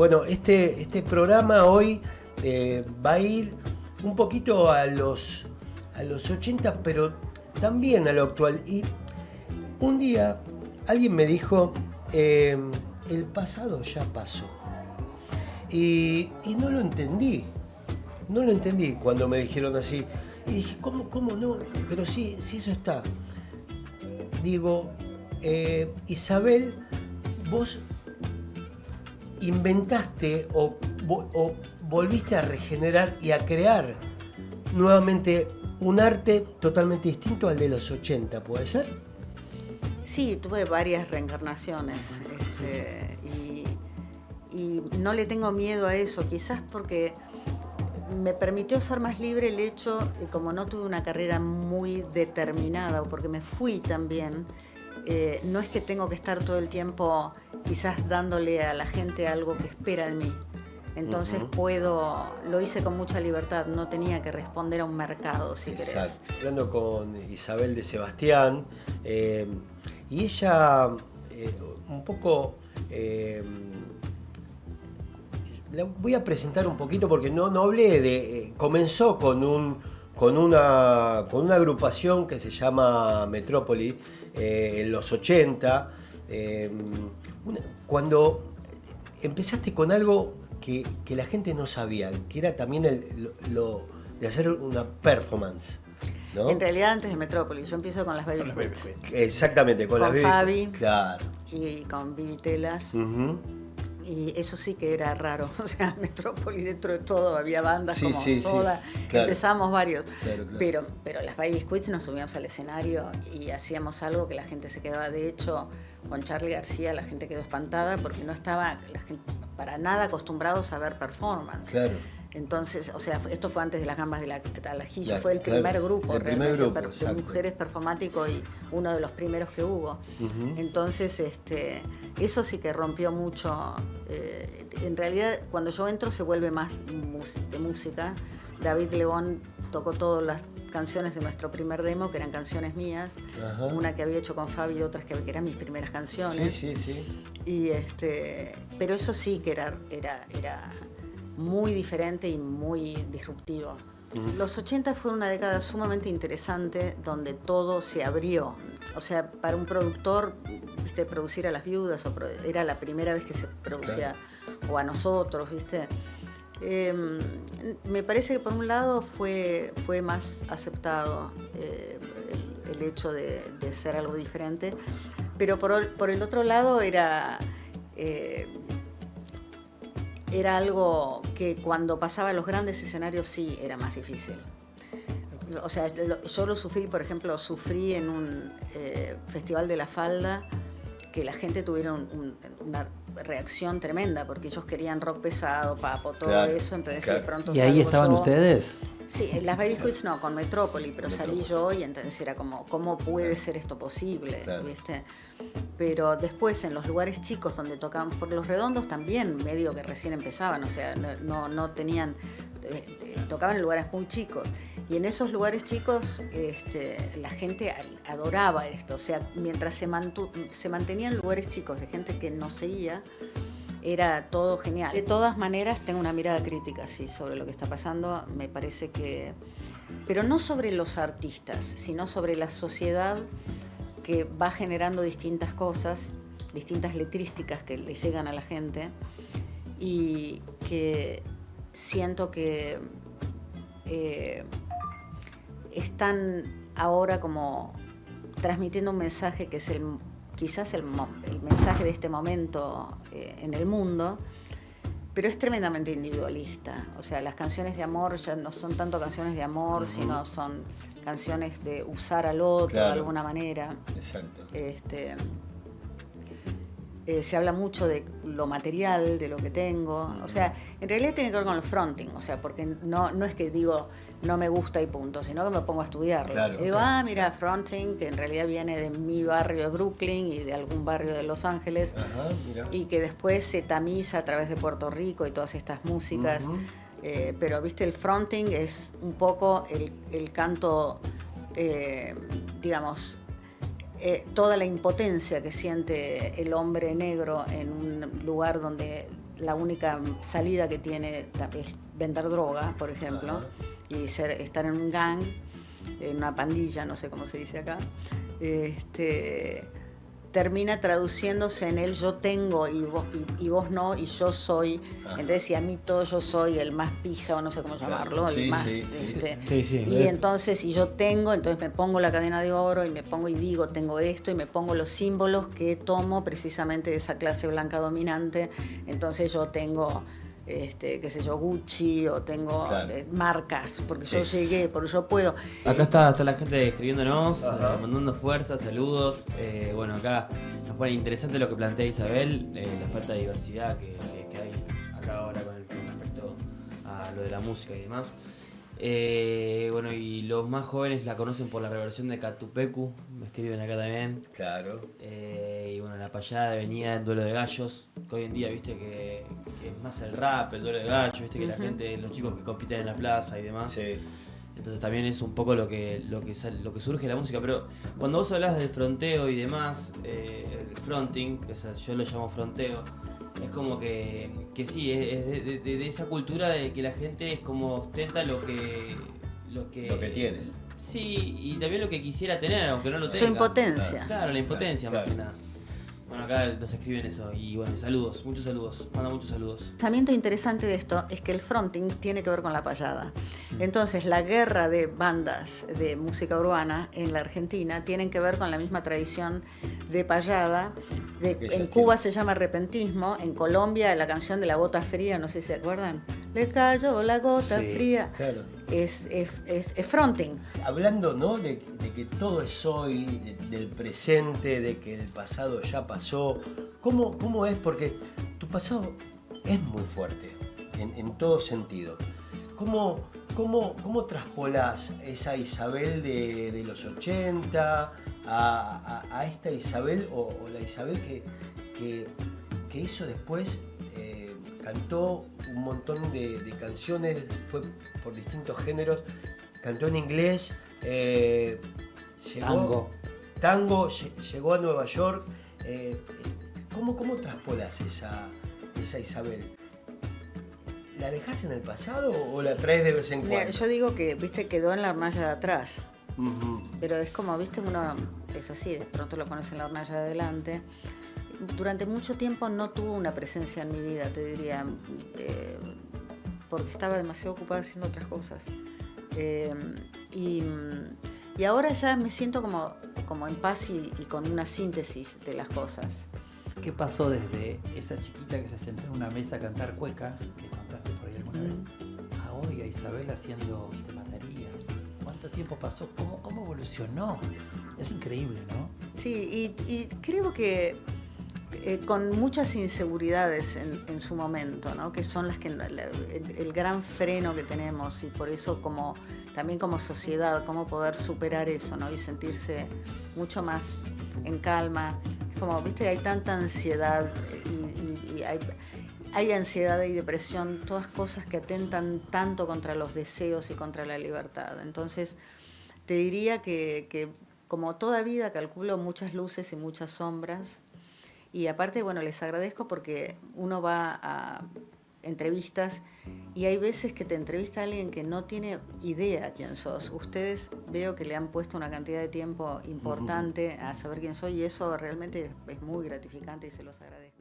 Bueno, este programa hoy va a ir un poquito a los 80, pero también a lo actual. Y un día alguien me dijo, el pasado ya pasó. Y no lo entendí. No lo entendí cuando me dijeron así. Y dije, ¿cómo no? Pero sí eso está. Digo, Isabel, vos inventaste o volviste a regenerar y a crear nuevamente un arte totalmente distinto al de los 80, ¿puede ser? Sí, tuve varias reencarnaciones y no le tengo miedo a eso, quizás porque me permitió ser más libre el hecho de como no tuve una carrera muy determinada o porque me fui también, no es que tengo que estar todo el tiempo quizás dándole a la gente algo que espera de mí. Entonces lo hice con mucha libertad, no tenía que responder a un mercado, si querés. Exacto. Hablando con Isabel de Sebastián, y ella un poco... la voy a presentar un poquito porque no hablé de... comenzó con una agrupación que se llama Metrópoli en los 80. Cuando empezaste con algo que la gente no sabía, que era también lo de hacer una performance, ¿no? En realidad antes de Metrópoli, yo empiezo con las Baby Queens. Exactamente, con las Baby Fabi, claro. Y con Vivi Telas. Uh-huh. Y eso sí que era raro, o sea, Metrópoli dentro de todo había bandas sí, como sí, Soda, sí, claro. Empezamos varios, claro. Pero las Baby Queens nos subíamos al escenario y hacíamos algo que la gente se quedaba, de hecho, con Charly García la gente quedó espantada porque no estaba la gente para nada acostumbrados a ver performance. Claro. Entonces, o sea, esto fue antes de las Gambas de Al Ajillo, fue el claro, primer grupo el primer realmente grupo, de mujeres performático y uno de los primeros que hubo. Uh-huh. Entonces, eso sí que rompió mucho. En realidad, cuando yo entro se vuelve más de música. David León tocó todas las canciones de nuestro primer demo, que eran canciones mías. Uh-huh. Una que había hecho con Fabi y otras que eran mis primeras canciones. Sí. Y pero eso sí que era muy diferente y muy disruptivo. Uh-huh. Los 80 fue una década sumamente interesante donde todo se abrió. O sea, para un productor, ¿viste? Producir a las viudas era la primera vez que se producía, claro. O a nosotros, ¿viste? Me parece que por un lado fue más aceptado el hecho de ser algo diferente, pero por el otro lado era algo que cuando pasaba a los grandes escenarios sí era más difícil. O sea, yo lo sufrí, por ejemplo, en un festival de la falda, que la gente tuviera una reacción tremenda, porque ellos querían rock pesado, papo, todo claro, eso, entonces claro. De pronto... ¿Y ahí estaban ustedes? Sí, las Baby Queens no, con Metrópoli, pero salí yo y entonces era como, ¿cómo puede ser esto posible? Claro. ¿Viste? Pero después en los lugares chicos donde tocaban, por Los Redondos también medio que recién empezaban, o sea, no tenían, tocaban en lugares muy chicos. Y en esos lugares chicos la gente adoraba esto, o sea, mientras se mantenían lugares chicos de gente que no seguía, era todo genial. De todas maneras, tengo una mirada crítica, sí, sobre lo que está pasando. Me parece que... Pero no sobre los artistas, sino sobre la sociedad que va generando distintas cosas, distintas letrísticas que le llegan a la gente y que siento que están ahora como transmitiendo un mensaje que es quizás el mensaje de este momento en el mundo, pero es tremendamente individualista. O sea, las canciones de amor ya no son tanto canciones de amor, uh-huh. Sino son canciones de usar al otro, claro. De alguna manera. Exacto. Se habla mucho de lo material, de lo que tengo. Uh-huh. O sea, en realidad tiene que ver con el fronting, o sea, porque no es que digo no me gusta y punto, sino que me pongo a estudiarlo. Claro, y digo, mira, fronting, que en realidad viene de mi barrio de Brooklyn y de algún barrio de Los Ángeles, uh-huh, y que después se tamiza a través de Puerto Rico y todas estas músicas. Uh-huh. Pero, viste, el fronting es un poco el canto, digamos, toda la impotencia que siente el hombre negro en un lugar donde la única salida que tiene es vender droga, por ejemplo, y estar en un gang, en una pandilla, no sé cómo se dice acá, termina traduciéndose en el yo tengo y vos no, y yo soy. Entonces, y a mí todo yo soy el más pija, o no sé cómo llamarlo, el más. Y entonces, si yo tengo, entonces me pongo la cadena de oro y me pongo y digo, tengo esto, y me pongo los símbolos que tomo precisamente de esa clase blanca dominante. Entonces yo tengo, qué sé yo, Gucci, o tengo marcas, porque yo llegué, porque yo puedo. Acá está la gente escribiéndonos, mandando fuerzas, saludos. Bueno, acá nos pone interesante lo que plantea Isabel, la falta de diversidad que hay acá ahora con respecto a lo de la música y demás. Bueno, y los más jóvenes la conocen por la reversión de Catupecu, me escriben acá también. Claro. Y bueno, la payada venía del duelo de gallos, que hoy en día, viste, que es más el rap, el duelo de gallos, viste, que la gente, los chicos que compiten en la plaza y demás. Sí. Entonces también es un poco lo que surge de la música. Pero cuando vos hablas del fronteo y demás, el fronting, que yo lo llamo fronteo, es como que sí, es de esa cultura de que la gente es como ostenta lo que tiene. Sí, y también lo que quisiera tener, aunque no lo tenga. Su impotencia. Claro, la impotencia más que nada. Bueno, acá nos escriben eso. Y bueno, saludos, muchos saludos. Manda muchos saludos. El pensamiento interesante de esto es que el fronting tiene que ver con la payada. Entonces, la guerra de bandas de música urbana en la Argentina tienen que ver con la misma tradición de payada. En Cuba se llama repentismo, en Colombia la canción de la gota fría, no sé si se acuerdan. Le cayó la gota fría. Claro. Es fronting. Hablando, ¿no?, de que todo es hoy, del presente, de que el pasado ya pasó. ¿Cómo es? Porque tu pasado es muy fuerte, en todo sentido. ¿Cómo traspolás esa Isabel de los 80 a esta Isabel, o la Isabel que hizo después, cantó un montón de canciones, fue por distintos géneros, cantó en inglés, tango, llegó a Nueva York. ¿Cómo traspolás esa Isabel? ¿La dejás en el pasado o la traes de vez en cuando? Mira, yo digo que, viste, quedó en la hornalla de atrás. Uh-huh. Pero es como, viste, uno es así, de pronto lo pones en la hornalla de adelante. Durante mucho tiempo no tuvo una presencia en mi vida, te diría, porque estaba demasiado ocupada haciendo otras cosas. Y ahora ya me siento como en paz y con una síntesis de las cosas. ¿Qué pasó desde esa chiquita que se sentó en una mesa a cantar cuecas, que contaste por ahí alguna vez, a hoy a Isabel haciendo Te Mataría? ¿Cuánto tiempo pasó? ¿Cómo evolucionó? Es increíble, ¿no? Sí, y creo que con muchas inseguridades en su momento, ¿no?, que son las que el gran freno que tenemos, y por eso también como sociedad, cómo poder superar eso, ¿no?, y sentirse mucho más en calma. Como, viste, hay tanta ansiedad y hay ansiedad y depresión, todas cosas que atentan tanto contra los deseos y contra la libertad. Entonces, te diría que como toda vida calculo muchas luces y muchas sombras. Y aparte, bueno, les agradezco porque uno va a entrevistas y hay veces que te entrevista a alguien que no tiene idea quién sos. Ustedes veo que le han puesto una cantidad de tiempo importante a saber quién soy, y eso realmente es muy gratificante y se los agradezco.